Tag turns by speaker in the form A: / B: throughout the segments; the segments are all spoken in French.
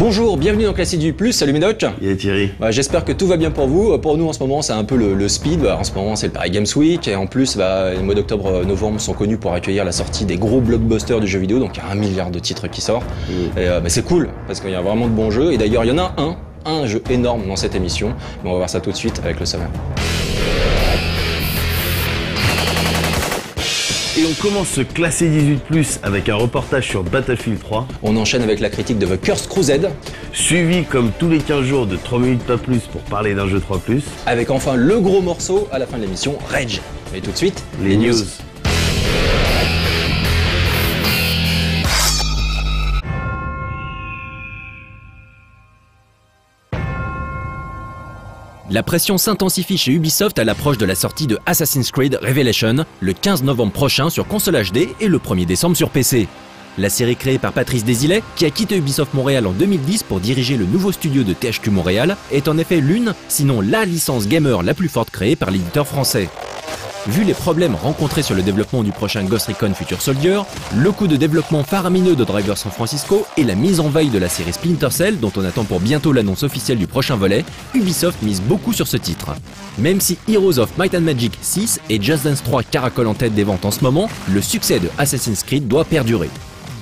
A: Bonjour, bienvenue dans Classique du Plus, salut Médoc.
B: Et Thierry.
A: J'espère que tout va bien pour vous. Pour nous en ce moment c'est un peu le speed, en ce moment c'est le Paris Games Week et en plus les mois d'octobre-novembre sont connus pour accueillir la sortie des gros blockbusters du jeu vidéo, donc il y a 1 milliard de titres qui sortent. Et c'est cool parce qu'il y a vraiment de bons jeux et d'ailleurs il y en a un jeu énorme dans cette émission, mais on va voir ça tout de suite avec le sommaire.
B: Et on commence ce classé 18+, avec un reportage sur Battlefield 3.
A: On enchaîne avec la critique de The Cursed Crusade.
B: Suivi comme tous les 15 jours de 3 minutes pas plus pour parler d'un jeu 3+.
A: Avec enfin le gros morceau à la fin de l'émission, Rage. Et tout de suite,
B: les news.
C: La pression s'intensifie chez Ubisoft à l'approche de la sortie de Assassin's Creed Revelation, le 15 novembre prochain sur console HD et le 1er décembre sur PC. La série créée par Patrice Désilets, qui a quitté Ubisoft Montréal en 2010 pour diriger le nouveau studio de THQ Montréal, est en effet l'une, sinon la licence gamer la plus forte créée par l'éditeur français. Vu les problèmes rencontrés sur le développement du prochain Ghost Recon Future Soldier, le coût de développement faramineux de Driver San Francisco et la mise en veille de la série Splinter Cell, dont on attend pour bientôt l'annonce officielle du prochain volet, Ubisoft mise beaucoup sur ce titre. Même si Heroes of Might and Magic 6 et Just Dance 3 caracolent en tête des ventes en ce moment, le succès de Assassin's Creed doit perdurer.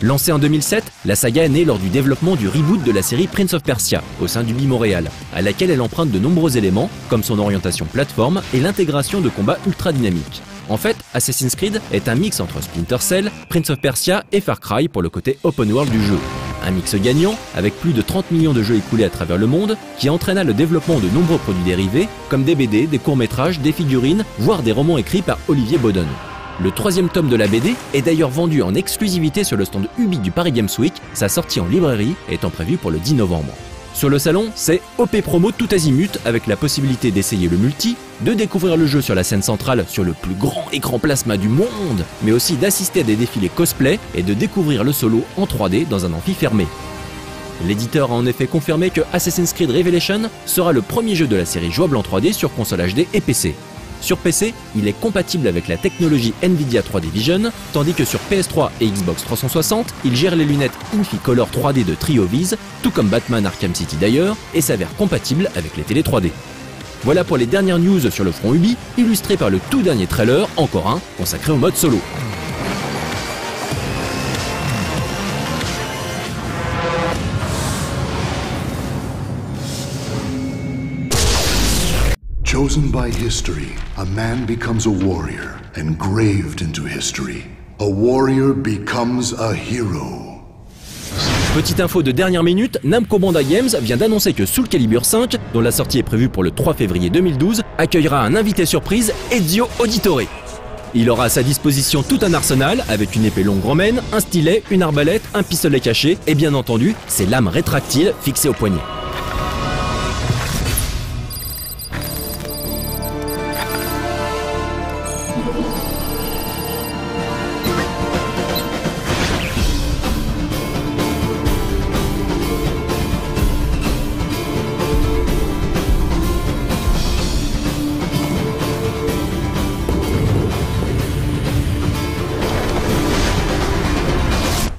C: Lancée en 2007, la saga est née lors du développement du reboot de la série Prince of Persia au sein d'Ubi Montréal, à laquelle elle emprunte de nombreux éléments, comme son orientation plateforme et l'intégration de combats ultra dynamiques. En fait, Assassin's Creed est un mix entre Splinter Cell, Prince of Persia et Far Cry pour le côté open world du jeu. Un mix gagnant, avec plus de 30 millions de jeux écoulés à travers le monde, qui entraîna le développement de nombreux produits dérivés, comme des BD, des courts-métrages, des figurines, voire des romans écrits par Olivier Baudon. Le 3e tome de la BD est d'ailleurs vendu en exclusivité sur le stand Ubi du Paris Games Week, sa sortie en librairie étant prévue pour le 10 novembre. Sur le salon, c'est OP promo tout azimut avec la possibilité d'essayer le multi, de découvrir le jeu sur la scène centrale sur le plus grand écran plasma du monde, mais aussi d'assister à des défilés cosplay et de découvrir le solo en 3D dans un amphi fermé. L'éditeur a en effet confirmé que Assassin's Creed Revelation sera le premier jeu de la série jouable en 3D sur console HD et PC. Sur PC, il est compatible avec la technologie Nvidia 3D Vision, tandis que sur PS3 et Xbox 360, il gère les lunettes Inficolor 3D de TrioVis, tout comme Batman Arkham City d'ailleurs, et s'avère compatible avec les télé 3D. Voilà pour les dernières news sur le front Ubi, illustrées par le tout dernier trailer, encore un, consacré au mode solo.
D: Chosen by history, a man becomes a warrior, engraved into history. A warrior becomes a hero.
C: Petite info de dernière minute, Namco Bandai Games vient d'annoncer que Soul Calibur 5, dont la sortie est prévue pour le 3 février 2012, accueillera un invité surprise, Ezio Auditore. Il aura à sa disposition tout un arsenal, avec une épée longue romaine, un stylet, une arbalète, un pistolet caché, et bien entendu, ses lames rétractiles fixées au poignet.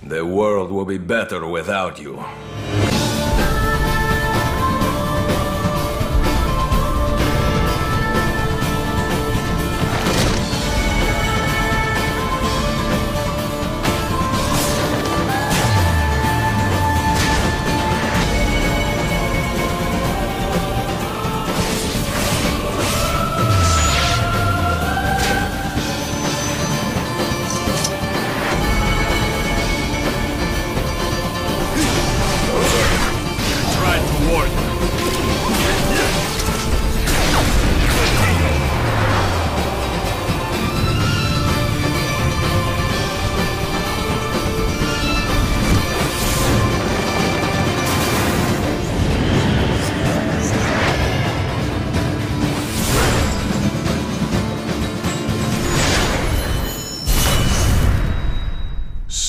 E: The world will be better without you.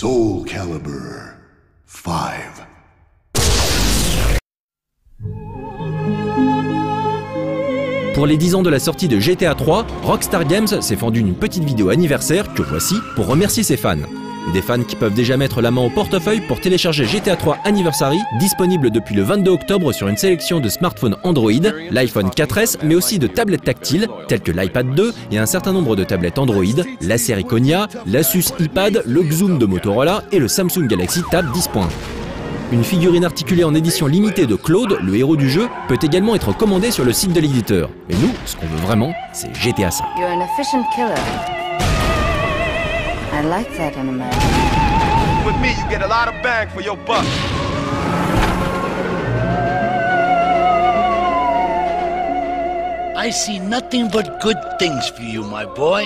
D: Soul Calibur 5.
C: Pour les 10 ans de la sortie de GTA 3, Rockstar Games s'est fendu une petite vidéo anniversaire que voici pour remercier ses fans. Des fans qui peuvent déjà mettre la main au portefeuille pour télécharger GTA 3 Anniversary, disponible depuis le 22 octobre sur une sélection de smartphones Android, l'iPhone 4S, mais aussi de tablettes tactiles, telles que l'iPad 2 et un certain nombre de tablettes Android, la série Konya, l'Asus iPad, le Xoom de Motorola et le Samsung Galaxy Tab 10 points. Une figurine articulée en édition limitée de Claude, le héros du jeu, peut également être commandée sur le site de l'éditeur. Mais nous, ce qu'on veut vraiment, c'est GTA 5.
F: You're an efficient killer. I like that in a man.
G: With me, you get a lot of bang for your buck.
H: I see nothing but good things for you, my boy.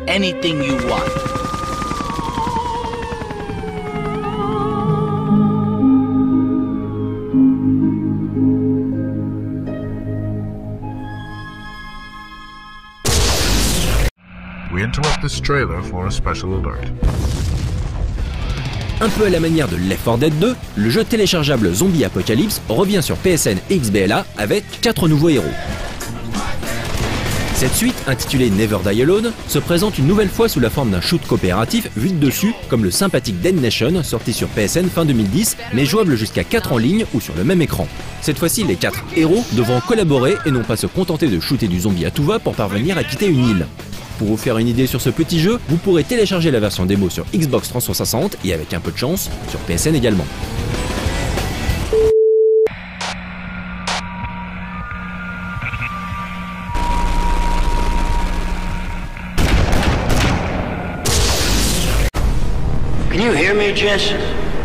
H: Anything you want.
I: We interrupt this trailer for a special alert.
C: Un peu à la manière de Left 4 Dead 2, le jeu téléchargeable Zombie Apocalypse revient sur PSN et XBLA avec 4 nouveaux héros. Cette suite, intitulée Never Die Alone, se présente une nouvelle fois sous la forme d'un shoot coopératif vu de dessus, comme le sympathique Dead Nation, sorti sur PSN fin 2010, mais jouable jusqu'à 4 en ligne ou sur le même écran. Cette fois-ci, les 4 héros devront collaborer et non pas se contenter de shooter du zombie à tout va pour parvenir à quitter une île. Pour vous faire une idée sur ce petit jeu, vous pourrez télécharger la version démo sur Xbox 360 et avec un peu de chance, sur PSN également.
H: Can you hear me, Jess?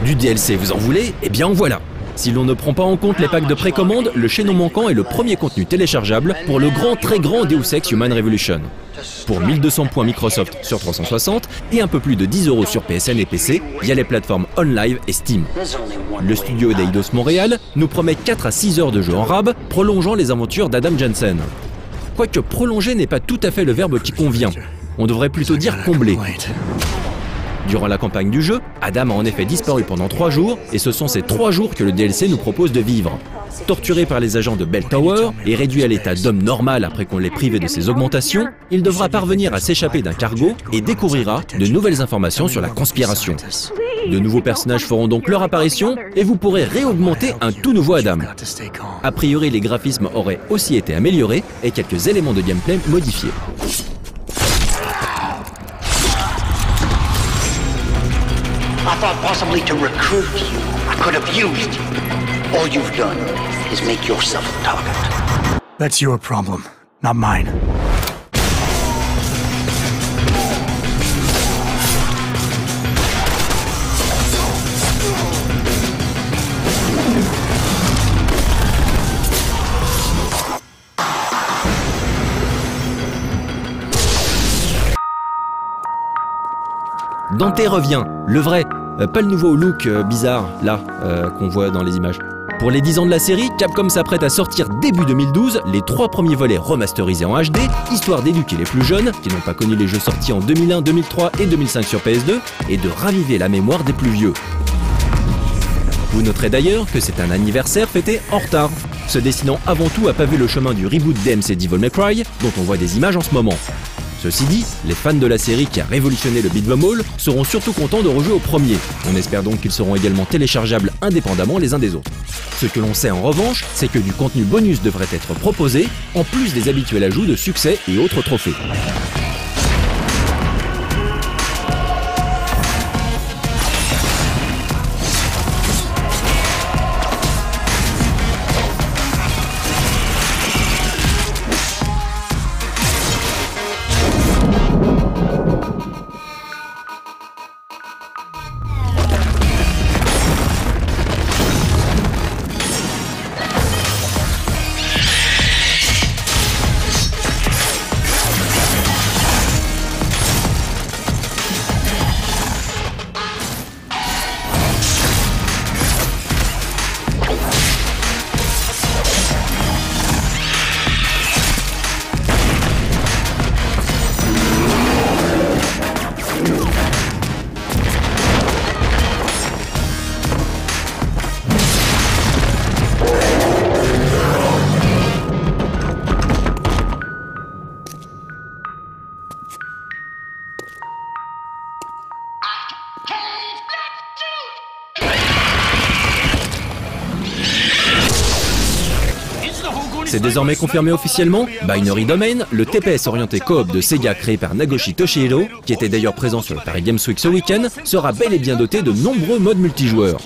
C: Du DLC, vous en voulez? Eh bien en voilà! Si l'on ne prend pas en compte les packs de précommande, le chaînon manquant est le premier contenu téléchargeable pour le très grand Deus Ex Human Revolution. Pour 1200 points Microsoft sur 360 et un peu plus de 10 € sur PSN et PC via les plateformes OnLive et Steam. Le studio d'Eidos Montréal nous promet 4 à 6 heures de jeu en rab, prolongeant les aventures d'Adam Jensen. Quoique prolonger n'est pas tout à fait le verbe qui convient, on devrait plutôt dire combler. Durant la campagne du jeu, Adam a en effet disparu pendant 3 jours, et ce sont ces 3 jours que le DLC nous propose de vivre. Torturé par les agents de Bell Tower et réduit à l'état d'homme normal après qu'on l'ait privé de ses augmentations, il devra parvenir à s'échapper d'un cargo et découvrira de nouvelles informations sur la conspiration. De nouveaux personnages feront donc leur apparition et vous pourrez réaugmenter un tout nouveau Adam. A priori, les graphismes auraient aussi été améliorés et quelques éléments de gameplay modifiés.
H: I thought possibly to recruit you. I could have used you. All you've done is make yourself a target.
J: That's your problem, not mine.
C: Dante revient, le vrai, pas le nouveau look bizarre, là, qu'on voit dans les images. Pour les 10 ans de la série, Capcom s'apprête à sortir début 2012 les 3 premiers volets remasterisés en HD, histoire d'éduquer les plus jeunes, qui n'ont pas connu les jeux sortis en 2001, 2003 et 2005 sur PS2, et de raviver la mémoire des plus vieux. Vous noterez d'ailleurs que c'est un anniversaire fêté en retard, se destinant avant tout à paver le chemin du reboot DMC Devil May Cry, dont on voit des images en ce moment. Ceci dit, les fans de la série qui a révolutionné le beat'em all seront surtout contents de rejouer au premier. On espère donc qu'ils seront également téléchargeables indépendamment les uns des autres. Ce que l'on sait en revanche, c'est que du contenu bonus devrait être proposé, en plus des habituels ajouts de succès et autres trophées. C'est désormais confirmé officiellement, Binary Domain, le TPS orienté coop de Sega créé par Nagoshi Toshihiro, qui était d'ailleurs présent sur le Paris Games Week ce week-end, sera bel et bien doté de nombreux modes multijoueurs.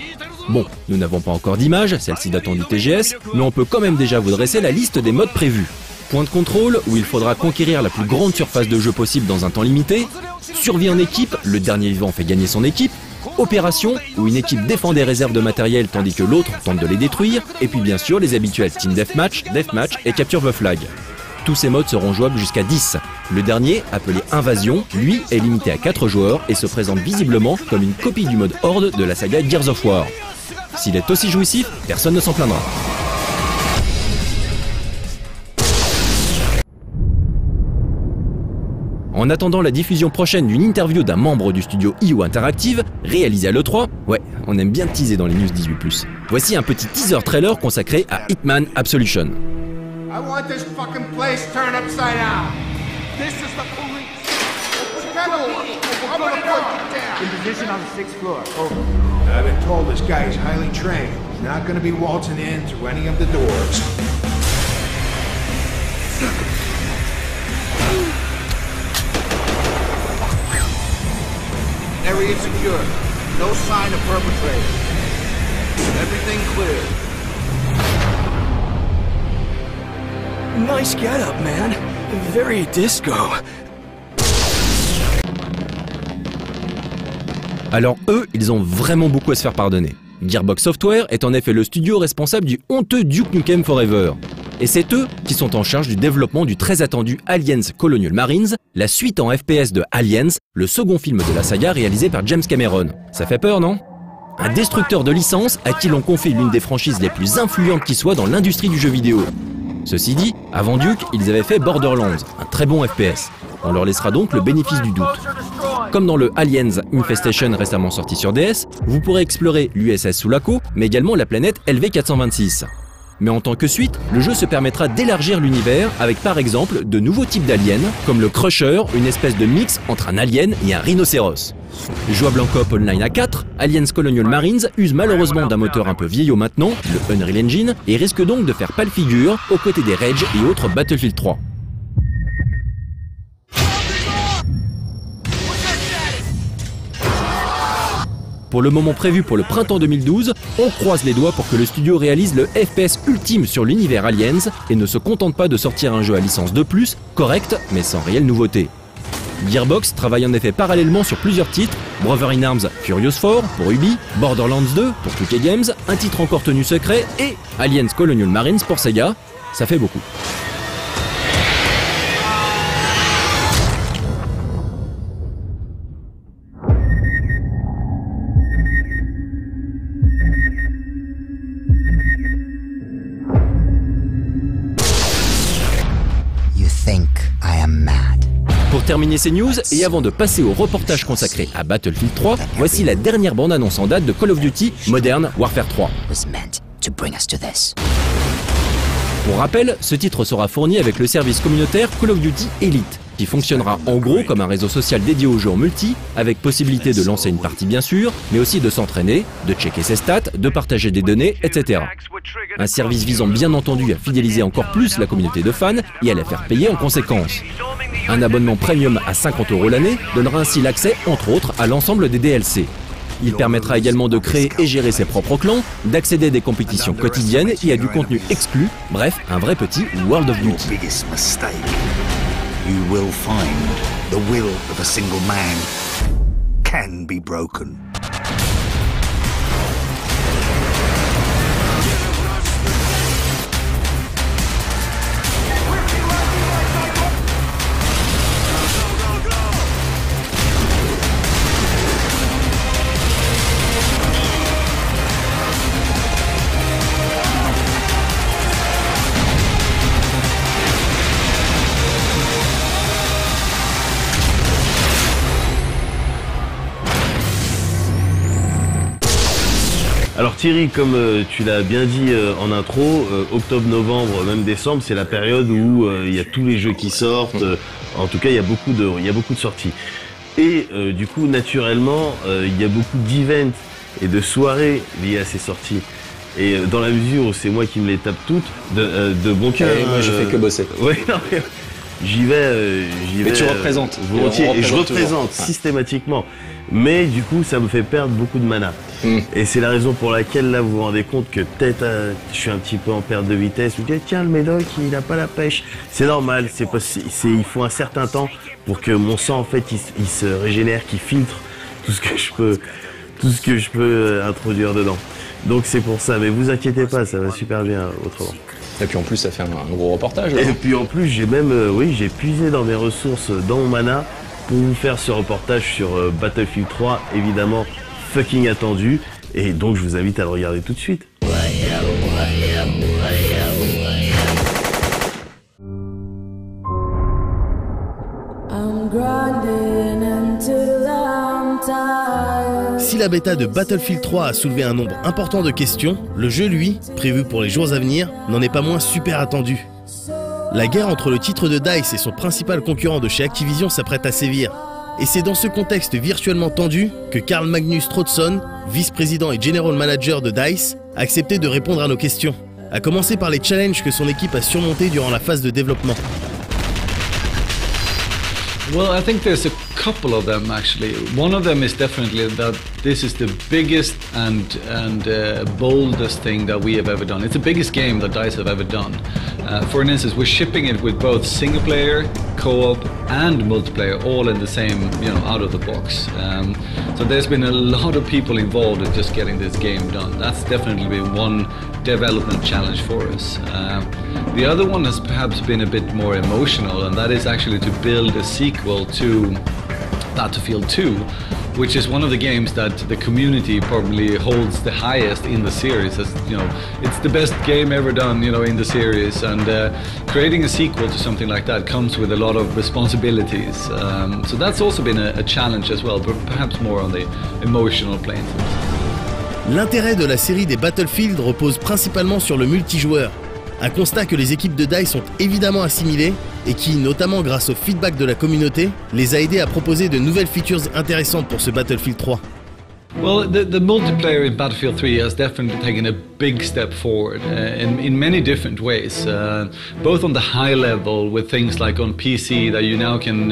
C: Bon, nous n'avons pas encore d'image, celle-ci datant du TGS, mais on peut quand même déjà vous dresser la liste des modes prévus. Point de contrôle, où il faudra conquérir la plus grande surface de jeu possible dans un temps limité. Survie en équipe, le dernier vivant fait gagner son équipe. Opération, où une équipe défend des réserves de matériel tandis que l'autre tente de les détruire. Et puis bien sûr les habituels Team Deathmatch, Deathmatch et Capture the Flag. Tous ces modes seront jouables jusqu'à 10. Le dernier, appelé Invasion, lui est limité à 4 joueurs et se présente visiblement comme une copie du mode Horde de la saga Gears of War. S'il est aussi jouissif, personne ne s'en plaindra. En attendant la diffusion prochaine d'une interview d'un membre du studio IO Interactive, réalisé à l'E3, ouais, on aime bien teaser dans les news 18+. Voici un petit teaser trailer consacré à Hitman Absolution.
G: I want this fucking place turned upside down. This is the police. I'm gonna put you down.
K: In position on the 6th floor. Over. I've been told this guy is highly trained. He's not gonna be waltzing in through any of the doors.
G: Area secure. No sign of perpetrator. Everything clear.
J: Nice getup, man. Very disco.
C: Alors eux, ils ont vraiment beaucoup à se faire pardonner. Gearbox Software est en effet le studio responsable du honteux Duke Nukem Forever. Et c'est eux qui sont en charge du développement du très attendu Aliens Colonial Marines, la suite en FPS de Aliens, le second film de la saga réalisé par James Cameron. Ça fait peur, non? Un destructeur de licence à qui l'on confie l'une des franchises les plus influentes qui soit dans l'industrie du jeu vidéo. Ceci dit, avant Duke, ils avaient fait Borderlands, un très bon FPS. On leur laissera donc le bénéfice du doute. Comme dans le Aliens Infestation récemment sorti sur DS, vous pourrez explorer l'USS Sulaco, mais également la planète LV-426. Mais en tant que suite, le jeu se permettra d'élargir l'univers avec par exemple de nouveaux types d'aliens, comme le Crusher, une espèce de mix entre un alien et un rhinocéros. Jouable en coop online à 4, Aliens Colonial Marines use malheureusement d'un moteur un peu vieillot maintenant, le Unreal Engine, et risque donc de faire pâle figure aux côtés des Rage et autres Battlefield 3. Pour le moment prévu pour le printemps 2012, on croise les doigts pour que le studio réalise le FPS ultime sur l'univers Aliens et ne se contente pas de sortir un jeu à licence de plus, correct mais sans réelle nouveauté. Gearbox travaille en effet parallèlement sur plusieurs titres, Brother in Arms Furious 4 pour Ubi, Borderlands 2 pour 2K Games, un titre encore tenu secret et Aliens Colonial Marines pour Sega, ça fait beaucoup. Pour terminer ces news, et avant de passer au reportage consacré à Battlefield 3, voici la dernière bande-annonce en date de Call of Duty Modern Warfare 3. Pour rappel, ce titre sera fourni avec le service communautaire Call of Duty Elite, qui fonctionnera en gros comme un réseau social dédié aux jeux en multi, avec possibilité de lancer une partie bien sûr, mais aussi de s'entraîner, de checker ses stats, de partager des données, etc. Un service visant bien entendu à fidéliser encore plus la communauté de fans et à la faire payer en conséquence. Un abonnement premium à 50 € l'année donnera ainsi l'accès, entre autres, à l'ensemble des DLC. Il permettra également de créer et gérer ses propres clans, d'accéder à des compétitions quotidiennes et à du contenu exclu, bref, un vrai petit World of Duty.
H: You will find the will of a single man can be broken.
B: Alors Thierry, comme tu l'as bien dit en intro, octobre, novembre, même décembre, c'est la période où il y a tous les jeux qui sortent. En tout cas, il y a beaucoup de sorties. Et du coup, naturellement, il y a beaucoup d'events et de soirées liées à ces sorties. Et dans la mesure où c'est moi qui me les tape toutes, de bon cœur.
A: Moi, je fais que bosser.
B: Ouais, non, mais j'y vais.
A: Mais tu représentes.
B: Volontiers, et je représente systématiquement. Mais du coup, ça me fait perdre beaucoup de mana. Et c'est la raison pour laquelle, là, vous vous rendez compte que peut-être je suis un petit peu en perte de vitesse. Vous dites, tiens, le médoc, il n'a pas la pêche. C'est normal, il faut un certain temps pour que mon sang, en fait, il se régénère, qu'il filtre tout ce que je peux introduire dedans. Donc c'est pour ça, mais vous inquiétez pas, ça va super bien autrement.
A: Et puis en plus, ça fait un gros reportage.
B: Et puis en plus, j'ai même, j'ai puisé dans mes ressources, dans mon mana, pour vous faire ce reportage sur Battlefield 3, évidemment fucking attendu, et donc je vous invite à le regarder tout de suite. Si la bêta de Battlefield 3 a soulevé un nombre important de questions, le jeu, lui, prévu pour les jours à venir, n'en est pas moins super attendu. La guerre entre le titre de DICE et son principal concurrent de chez Activision s'apprête à sévir. Et c'est dans ce contexte virtuellement tendu que Carl Magnus Trotzon, vice-président et general manager de DICE, a accepté de répondre à nos questions, à commencer par les challenges que son équipe a surmontés durant la phase de développement.
L: Well, I think there's a couple of them actually. One of them is definitely that this is the biggest and boldest thing that we have ever done. It's the biggest game that DICE have ever done. For instance, we're shipping it with both single player, co-op, and multiplayer, all in the same, out of the box. So there's been a lot of people involved in just getting this game done. That's definitely been one development challenge for us. The other one has perhaps been a bit more emotional, and that is actually to build a sequel to Battlefield 2, which is one of the games that the community probably holds the highest in the series. As, it's the best game ever done, in the series, and creating a sequel to something like that comes with a lot of responsibilities. So that's also been a challenge as well, but perhaps more on the emotional plane.
B: L'intérêt de la série des Battlefield repose principalement sur le multijoueur. Un constat que les équipes de DICE ont évidemment assimilé et qui, notamment grâce au feedback de la communauté, les a aidés à proposer de nouvelles features intéressantes pour ce Battlefield 3.
L: Well, the multiplayer in Battlefield 3 has definitely taken a big step forward in many different ways, both on the high level with things like on PC that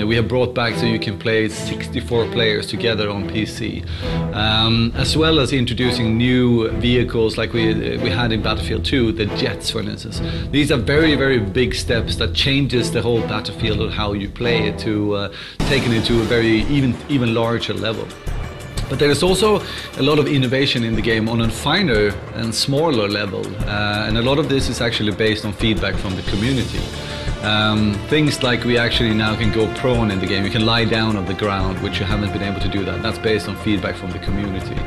L: we have brought back so you can play 64 players together on PC, as well as introducing new vehicles like we had in Battlefield 2, the jets for instance. These are very, very big steps that changes the whole Battlefield and how you play it to taking it to a very even larger level. But there is also a lot of innovation in the game on a finer and smaller level, and a lot of this is actually based on feedback from the community. Things like we actually now can go prone in the game, you can lie down on the ground, which you haven't been able to do that. That's based on feedback from the community.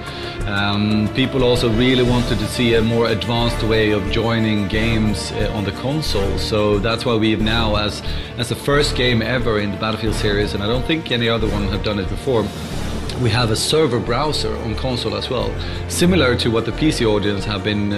L: People also really wanted to see a more advanced way of joining games on the console, so that's why we've now, as the first game ever in the Battlefield series, and I don't think any other one have done it before, we have a server browser on console as well, similar to what the PC audience have been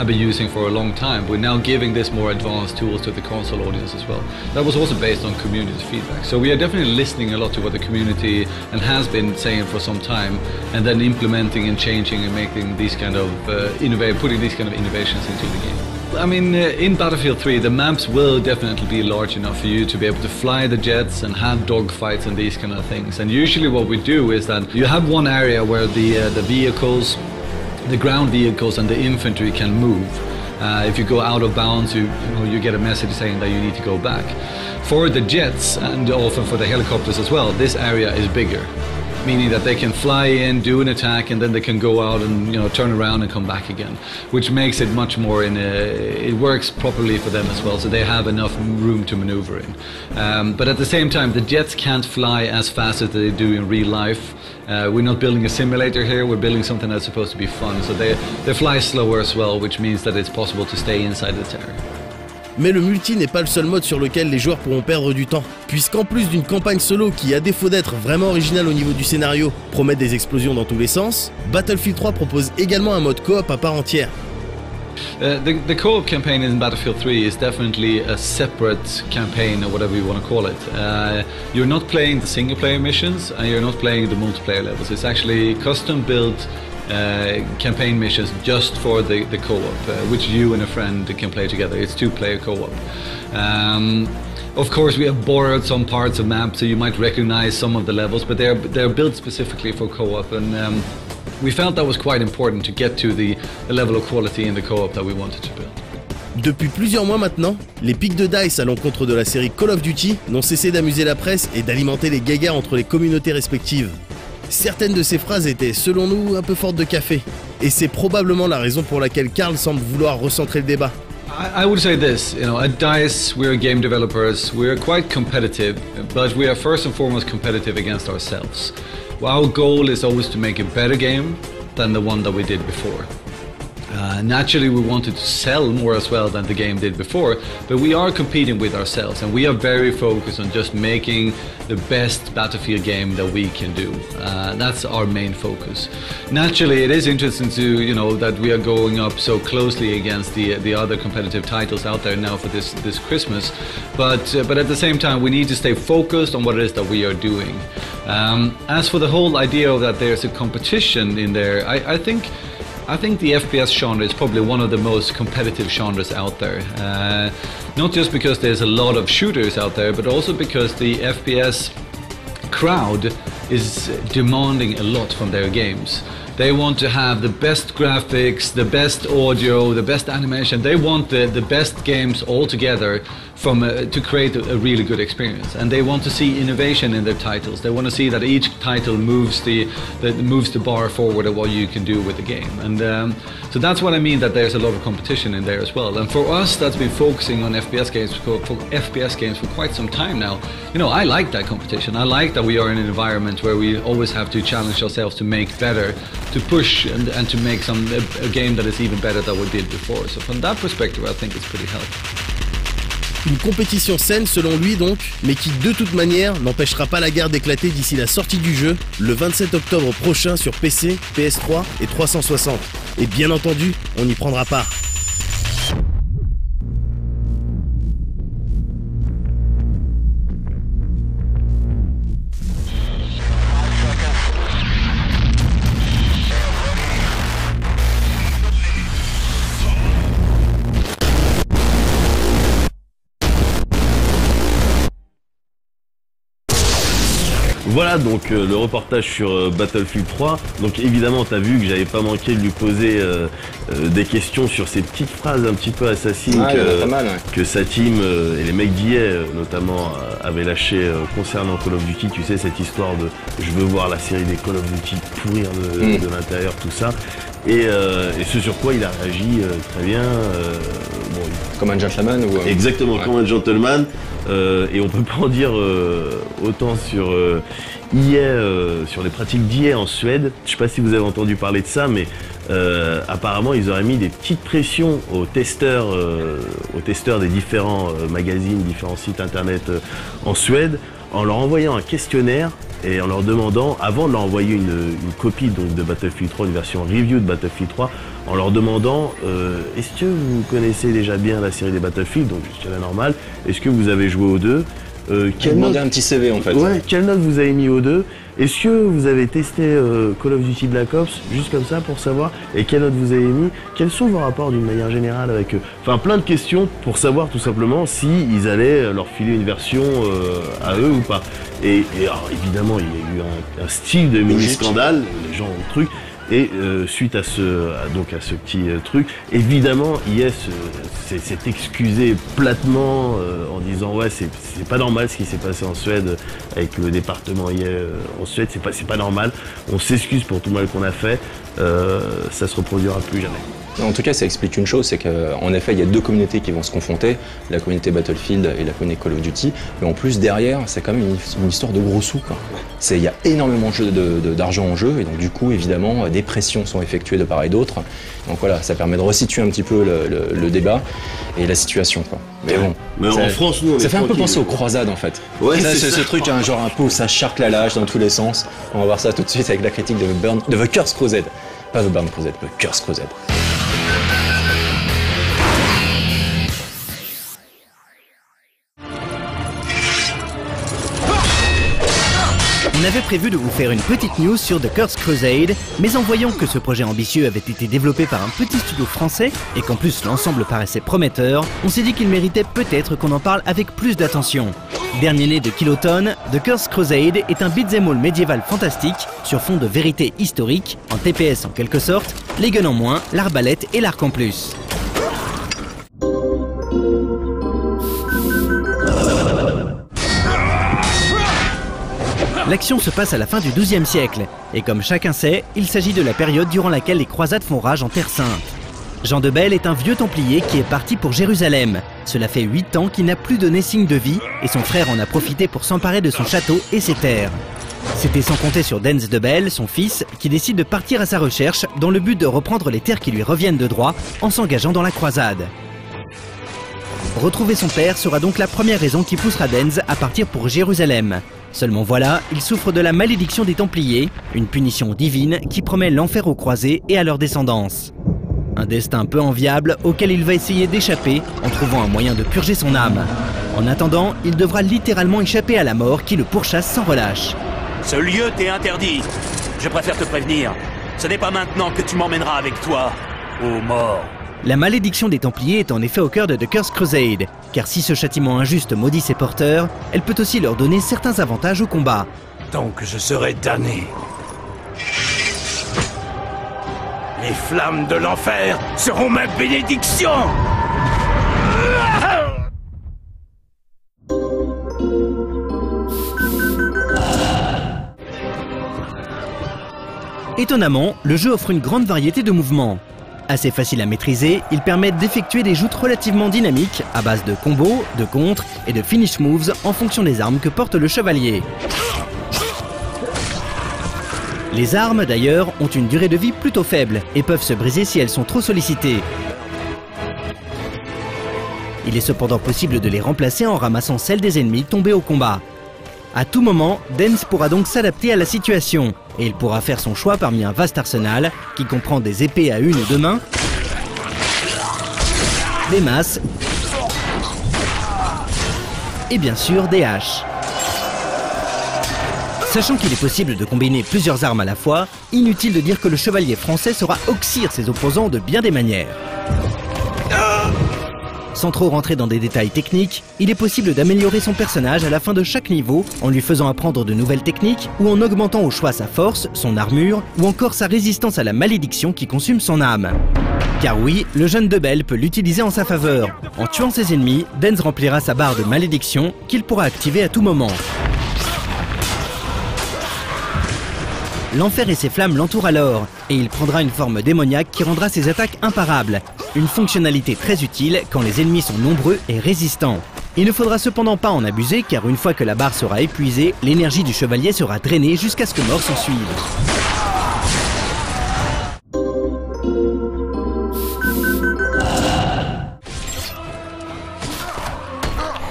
L: using for a long time. We're now giving this more advanced tools to the console audience as well. That was also based on community feedback. So we are definitely listening a lot to what the community and has been saying for some time, and then implementing and changing and making these kind of putting these kind of innovations into the game. I mean, in Battlefield 3, the maps will definitely be large enough for you to be able to fly the jets and have dogfights and these kind of things. And usually what we do is that you have one area where the vehicles, the ground vehicles and the infantry can move. If you go out of bounds, you get a message saying that you need to go back. For the jets and often for the helicopters as well, this area is bigger, meaning that they can fly in, do an attack, and then they can go out and turn around and come back again, which makes it much more it works properly for them as well, so they have enough room to maneuver in. But at the same time, the jets can't fly as fast as they do in real life. We're not building a simulator here, we're building something that's supposed to be fun, so they fly slower as well, which means that it's possible to stay inside the area.
B: Mais le multi n'est pas le seul mode sur lequel les joueurs pourront perdre du temps, puisqu'en plus d'une campagne solo qui, à défaut d'être vraiment originale au niveau du scénario, promet des explosions dans tous les sens, Battlefield 3 propose également un mode coop à part entière.
L: The co-op campaign in Battlefield 3 is definitely a separate campaign, or whatever you want to call it. You're not playing the single-player missions, and you're not playing the multiplayer levels. It's actually custom-built campaign missions just for the co-op, which you and a friend can play together. It's 2-player co-op. Of course, we have borrowed some parts of maps, so you might recognize some of the levels, but they're built specifically for co-op, and we felt that was quite important to get to the level of quality in the co-op that we wanted to build.
M: Depuis plusieurs mois maintenant, les pics de dice à l'encontre de la série Call of Duty n'ont cessé d'amuser la presse et d'alimenter les guéguerres entre les communautés respectives. Certaines de ces phrases étaient, selon nous, un peu fortes de café, et c'est probablement la raison pour laquelle Karl semble vouloir recentrer le débat.
L: I would say this, at DICE we're game developers, we're quite competitive, but we are first and foremost competitive against ourselves. Our goal is always to make a better game than the one that we did before. Naturally, we wanted to sell more as well than the game did before, but we are competing with ourselves, and we are very focused on just making the best Battlefield game that we can do. That's our main focus. Naturally, it is interesting to that we are going up so closely against the other competitive titles out there now for this Christmas, but at the same time, we need to stay focused on what it is that we are doing. As for the whole idea of that there's a competition in there, I think the FPS genre is probably one of the most competitive genres out there. Not just because there's a lot of shooters out there, but also because the FPS crowd is demanding a lot from their games. They want to have the best graphics, the best audio, the best animation. They want the best games all together to create a really good experience. And they want to see innovation in their titles. They want to see that each title moves the bar forward of what you can do with the game. And so that's what I mean, that there's a lot of competition in there as well. And for us, that's been focusing on FPS games for quite some time now. I like that competition. I like that we are in an environment where we always have to challenge ourselves to make better, to push and to make a game that is even better than we did before. So from that perspective, I think it's pretty healthy.
M: Une compétition saine selon lui donc, mais qui de toute manière n'empêchera pas la guerre d'éclater d'ici la sortie du jeu, le 27 octobre prochain sur PC, PS3 et 360. Et bien entendu, on y prendra part.
B: Voilà donc le reportage sur Battlefield 3. Donc évidemment t'as vu que j'avais pas manqué de lui poser des questions sur ces petites phrases un petit peu assassines que sa team et les mecs d'EA notamment avaient lâché concernant Call of Duty. Tu sais, cette histoire de je veux voir la série des Call of Duty pourrir de l'intérieur, tout ça. Et ce sur quoi il a réagi très bien.
A: Comme un gentleman ou
B: Exactement, comme un gentleman. Et on peut pas en dire autant sur EA, sur les pratiques d'EA en Suède. Je sais pas si vous avez entendu parler de ça, mais apparemment ils auraient mis des petites pressions aux testeurs des différents magazines, différents sites internet en Suède, en leur envoyant un questionnaire et en leur demandant, avant de leur envoyer une copie donc, de Battlefield 3, une version review de Battlefield 3, en leur demandant est-ce que vous connaissez déjà bien la série des Battlefield, donc jusqu'à la normale, est-ce que vous avez joué aux deux,
A: demander un petit CV en fait.
B: Ouais, quelle note vous avez mis aux deux, est-ce que vous avez testé Call of Duty Black Ops, juste comme ça pour savoir, et quelle note vous avez mis, quels sont vos rapports d'une manière générale avec eux, enfin plein de questions pour savoir tout simplement si ils allaient leur filer une version à eux ou pas. Et alors évidemment il y a eu un style de mini-scandale, les gens ont le truc. Et suite à ce petit truc, évidemment, IS s'est excusé platement en disant ouais c'est pas normal ce qui s'est passé en Suède avec le département IA en Suède, c'est pas normal. On s'excuse pour tout le mal qu'on a fait, ça se reproduira plus jamais.
A: En tout cas, ça explique une chose, c'est qu'en effet, il y a deux communautés qui vont se confronter, la communauté Battlefield et la communauté Call of Duty, mais en plus, derrière, c'est quand même une histoire de gros sous, quoi. Il y a énormément d'argent en jeu, et donc du coup, évidemment, des pressions sont effectuées de part et d'autre. Donc voilà, ça permet de resituer un petit peu le débat et la situation, quoi. Mais bon,
B: en France, nous, on
A: ça fait un peu penser aux croisades, en fait.
B: Ouais,
A: c'est ce truc, hein, genre un peu où ça charcle la lâche dans tous les sens. On va voir ça tout de suite avec la critique de The Curse Crusade. Pas The Burn Crusade, The Curse Crusade.
N: avait prévu de vous faire une petite news sur The Cursed Crusade, mais en voyant que ce projet ambitieux avait été développé par un petit studio français et qu'en plus l'ensemble paraissait prometteur, on s'est dit qu'il méritait peut-être qu'on en parle avec plus d'attention. Dernier né de Kiloton, The Cursed Crusade est un beat'em all médiéval fantastique sur fond de vérité historique, en TPS en quelque sorte, les guns en moins, l'arbalète et l'arc en plus. L'action se passe à la fin du XIIe siècle, et comme chacun sait, il s'agit de la période durant laquelle les croisades font rage en Terre Sainte. Jean de Belle est un vieux templier qui est parti pour Jérusalem. Cela fait 8 ans qu'il n'a plus donné signe de vie, et son frère en a profité pour s'emparer de son château et ses terres. C'était sans compter sur Dens de Belle, son fils, qui décide de partir à sa recherche dans le but de reprendre les terres qui lui reviennent de droit en s'engageant dans la croisade. Retrouver son père sera donc la première raison qui poussera Dens à partir pour Jérusalem. Seulement voilà, il souffre de la malédiction des Templiers, une punition divine qui promet l'enfer aux croisés et à leur descendance. Un destin peu enviable auquel il va essayer d'échapper en trouvant un moyen de purger son âme. En attendant, il devra littéralement échapper à la mort qui le pourchasse sans relâche.
O: Ce lieu t'est interdit. Je préfère te prévenir. Ce n'est pas maintenant que tu m'emmèneras avec toi aux morts.
N: La malédiction des Templiers est en effet au cœur de The Cursed Crusade, car si ce châtiment injuste maudit ses porteurs, elle peut aussi leur donner certains avantages au combat.
O: Tant que je serai damné, les flammes de l'enfer seront ma bénédiction.
N: Étonnamment, le jeu offre une grande variété de mouvements. Assez facile à maîtriser, ils permettent d'effectuer des joutes relativement dynamiques à base de combos, de contres et de finish moves en fonction des armes que porte le chevalier. Les armes d'ailleurs ont une durée de vie plutôt faible et peuvent se briser si elles sont trop sollicitées. Il est cependant possible de les remplacer en ramassant celles des ennemis tombés au combat. À tout moment, Dens pourra donc s'adapter à la situation et il pourra faire son choix parmi un vaste arsenal qui comprend des épées à 1 ou 2 mains, des masses et bien sûr des haches. Sachant qu'il est possible de combiner plusieurs armes à la fois, inutile de dire que le chevalier français saura oxyre ses opposants de bien des manières. Sans trop rentrer dans des détails techniques, il est possible d'améliorer son personnage à la fin de chaque niveau en lui faisant apprendre de nouvelles techniques ou en augmentant au choix sa force, son armure ou encore sa résistance à la malédiction qui consume son âme. Car oui, le jeune de Belle peut l'utiliser en sa faveur. En tuant ses ennemis, Dens remplira sa barre de malédiction qu'il pourra activer à tout moment. L'enfer et ses flammes l'entourent alors, et il prendra une forme démoniaque qui rendra ses attaques imparables. Une fonctionnalité très utile quand les ennemis sont nombreux et résistants. Il ne faudra cependant pas en abuser car une fois que la barre sera épuisée, l'énergie du chevalier sera drainée jusqu'à ce que mort s'en suive.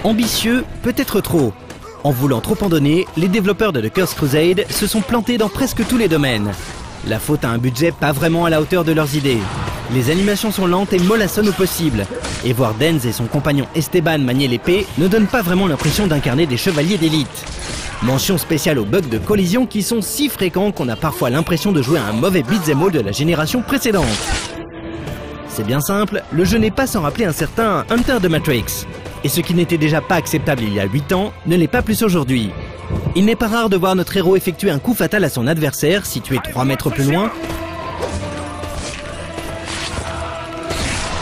N: Ambitieux, peut-être trop. En voulant trop en donner, les développeurs de The Cursed Crusade se sont plantés dans presque tous les domaines. La faute à un budget pas vraiment à la hauteur de leurs idées. Les animations sont lentes et mollassonnes au possible. Et voir Dens et son compagnon Esteban manier l'épée ne donne pas vraiment l'impression d'incarner des chevaliers d'élite. Mention spéciale aux bugs de collision qui sont si fréquents qu'on a parfois l'impression de jouer à un mauvais beat'em all de la génération précédente. C'est bien simple, le jeu n'est pas sans rappeler un certain Hunter de Matrix. Et ce qui n'était déjà pas acceptable il y a 8 ans, ne l'est pas plus aujourd'hui. Il n'est pas rare de voir notre héros effectuer un coup fatal à son adversaire, situé 3 mètres plus loin,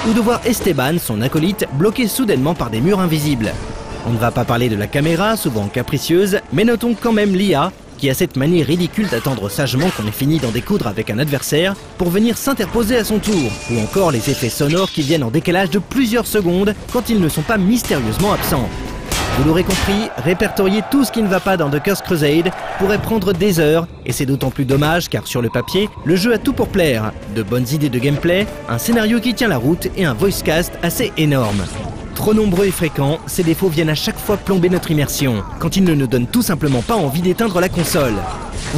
N: ou de voir Esteban, son acolyte, bloqué soudainement par des murs invisibles. On ne va pas parler de la caméra, souvent capricieuse, mais notons quand même l'IA, qui a cette manie ridicule d'attendre sagement qu'on ait fini d'en découdre avec un adversaire pour venir s'interposer à son tour, ou encore les effets sonores qui viennent en décalage de plusieurs secondes quand ils ne sont pas mystérieusement absents. Vous l'aurez compris, répertorier tout ce qui ne va pas dans The Cursed Crusade pourrait prendre des heures, et c'est d'autant plus dommage car sur le papier, le jeu a tout pour plaire. De bonnes idées de gameplay, un scénario qui tient la route et un voice cast assez énorme. Trop nombreux et fréquents, ces défauts viennent à chaque fois plomber notre immersion, quand ils ne nous donnent tout simplement pas envie d'éteindre la console.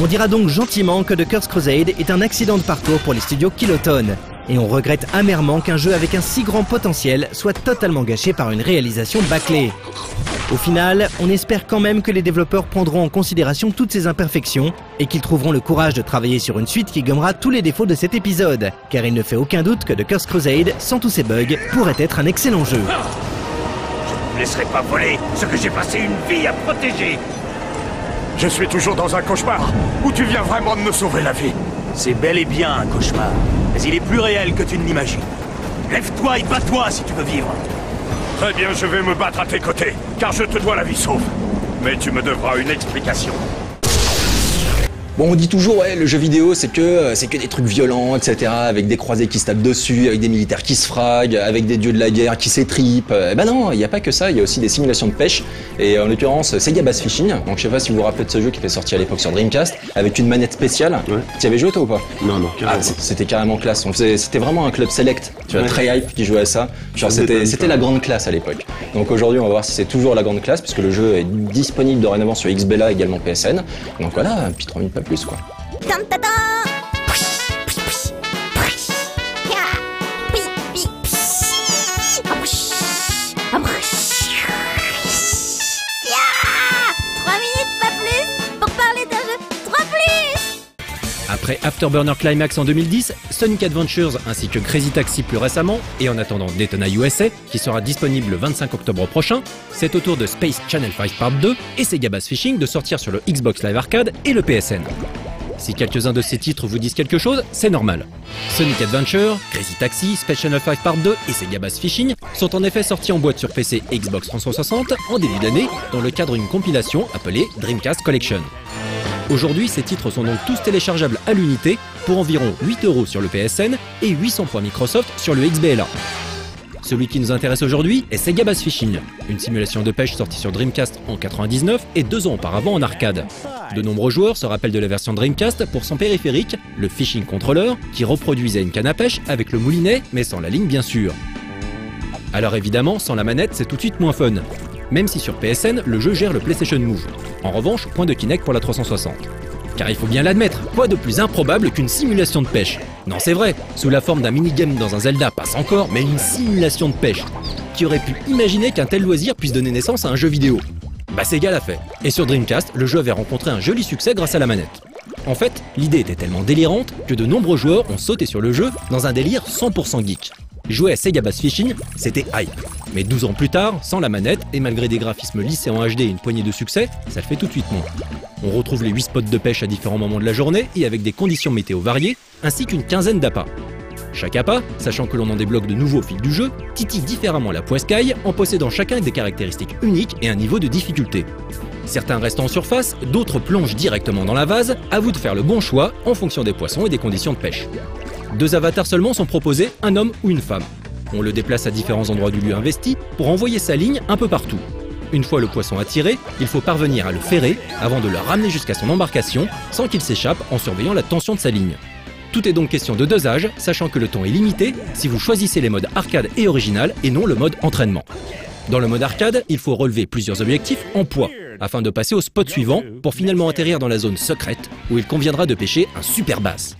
N: On dira donc gentiment que The Cursed Crusade est un accident de parcours pour les studios Kiloton, et on regrette amèrement qu'un jeu avec un si grand potentiel soit totalement gâché par une réalisation bâclée. Au final, on espère quand même que les développeurs prendront en considération toutes ces imperfections et qu'ils trouveront le courage de travailler sur une suite qui gommera tous les défauts de cet épisode, car il ne fait aucun doute que The Cursed Crusade, sans tous ses bugs, pourrait être un excellent jeu.
P: Je ne vous laisserai pas voler ce que j'ai passé une vie à protéger. Je suis toujours dans un cauchemar, ou tu viens vraiment de me sauver la vie?
O: C'est bel et bien un cauchemar, mais il est plus réel que tu ne l'imagines. Lève-toi et bats-toi si tu veux vivre.
P: Très bien, je vais me battre à tes côtés, car je te dois la vie sauve. Mais tu me devras une explication.
A: Bon, on dit toujours, ouais, le jeu vidéo, c'est que des trucs violents, etc., avec des croisés qui se tapent dessus, avec des militaires qui se fraguent, avec des dieux de la guerre qui s'étripent. Ben non, il n'y a pas que ça, il y a aussi des simulations de pêche. Et en l'occurrence, Sega Bass Fishing. Donc je sais pas si vous vous rappelez de ce jeu qui était sorti à l'époque sur Dreamcast, avec une manette spéciale. Ouais. Tu y avais joué toi ou pas?
B: Non, carrément.
A: C'était carrément classe. C'était vraiment un club select, tu vois, très hype qui jouait à ça. Genre c'était la grande classe à l'époque. Donc aujourd'hui, on va voir si c'est toujours la grande classe, puisque le jeu est disponible dorénavant sur XBLA, également PSN. Donc voilà, un petit 3 minutes pas plus quoi.
C: Après Afterburner Climax en 2010, Sonic Adventures ainsi que Crazy Taxi plus récemment, et en attendant Daytona USA, qui sera disponible le 25 octobre prochain, c'est au tour de Space Channel 5 Part 2 et Sega Bass Fishing de sortir sur le Xbox Live Arcade et le PSN. Si quelques-uns de ces titres vous disent quelque chose, c'est normal. Sonic Adventure, Crazy Taxi, Space Channel 5 Part 2 et Sega Bass Fishing sont en effet sortis en boîte sur PC et Xbox 360 en début d'année dans le cadre d'une compilation appelée Dreamcast Collection. Aujourd'hui, ces titres sont donc tous téléchargeables à l'unité pour environ 8 € sur le PSN et 800 points Microsoft sur le XBLA. Celui qui nous intéresse aujourd'hui est Sega Bass Fishing, une simulation de pêche sortie sur Dreamcast en 99 et 2 ans auparavant en arcade. De nombreux joueurs se rappellent de la version Dreamcast pour son périphérique, le Fishing Controller, qui reproduisait une canne à pêche avec le moulinet, mais sans la ligne bien sûr. Alors évidemment, sans la manette, c'est tout de suite moins fun. Même si sur PSN, le jeu gère le PlayStation Move. En revanche, point de Kinect pour la 360. Car il faut bien l'admettre, quoi de plus improbable qu'une simulation de pêche? Non, c'est vrai, sous la forme d'un minigame dans un Zelda passe encore, mais une simulation de pêche. Qui aurait pu imaginer qu'un tel loisir puisse donner naissance à un jeu vidéo? Bah Sega l'a fait. Et sur Dreamcast, le jeu avait rencontré un joli succès grâce à la manette. En fait, l'idée était tellement délirante que de nombreux joueurs ont sauté sur le jeu dans un délire 100% geek. Jouer à Sega Bass Fishing, c'était hype. Mais 12 ans plus tard, sans la manette, et malgré des graphismes lissés en HD et une poignée de succès, ça le fait tout de suite moins. On retrouve les 8 spots de pêche à différents moments de la journée et avec des conditions météo variées, ainsi qu'une quinzaine d'appâts. Chaque appât, sachant que l'on en débloque de nouveaux au fil du jeu, titille différemment la poiscaille en possédant chacun des caractéristiques uniques et un niveau de difficulté. Certains restent en surface, d'autres plongent directement dans la vase, à vous de faire le bon choix en fonction des poissons et des conditions de pêche. 2 avatars seulement sont proposés, un homme ou une femme. On le déplace à différents endroits du lieu investi pour envoyer sa ligne un peu partout. Une fois le poisson attiré, il faut parvenir à le ferrer avant de le ramener jusqu'à son embarcation sans qu'il s'échappe en surveillant la tension de sa ligne. Tout est donc question de dosage, sachant que le temps est limité si vous choisissez les modes arcade et original et non le mode entraînement. Dans le mode arcade, il faut relever plusieurs objectifs en poids afin de passer au spot suivant pour finalement atterrir dans la zone secrète où il conviendra de pêcher un super bass.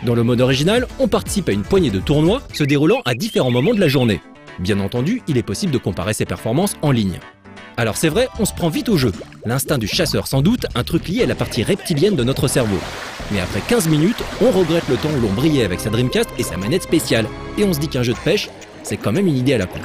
C: Dans le mode original, on participe à une poignée de tournois se déroulant à différents moments de la journée. Bien entendu, il est possible de comparer ses performances en ligne. Alors c'est vrai, on se prend vite au jeu. L'instinct du chasseur sans doute, un truc lié à la partie reptilienne de notre cerveau. Mais après 15 minutes, on regrette le temps où l'on brillait avec sa Dreamcast et sa manette spéciale. Et on se dit qu'un jeu de pêche, c'est quand même une idée à la con.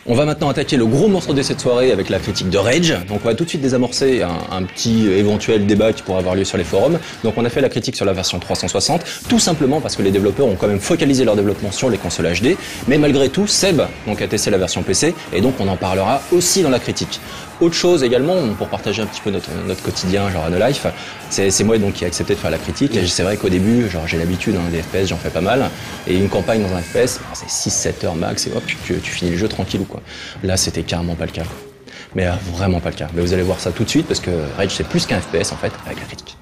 A: On va maintenant attaquer le gros morceau de cette soirée avec la critique de Rage. Donc on va tout de suite désamorcer un petit éventuel débat qui pourrait avoir lieu sur les forums. Donc on a fait la critique sur la version 360, tout simplement parce que les développeurs ont quand même focalisé leur développement sur les consoles HD. Mais malgré tout, Seb donc, a testé la version PC et donc on en parlera aussi dans la critique. Autre chose également, pour partager un petit peu notre quotidien, genre à No Life, c'est moi donc qui ai accepté de faire la critique. Et c'est vrai qu'au début, genre j'ai l'habitude, des FPS, j'en fais pas mal. Et une campagne dans un FPS, c'est 6-7 heures max et hop, tu finis le jeu tranquille ou quoi. Là, c'était carrément pas le cas. Mais vraiment pas le cas. Mais vous allez voir ça tout de suite parce que Rage c'est plus qu'un FPS en fait avec la critique.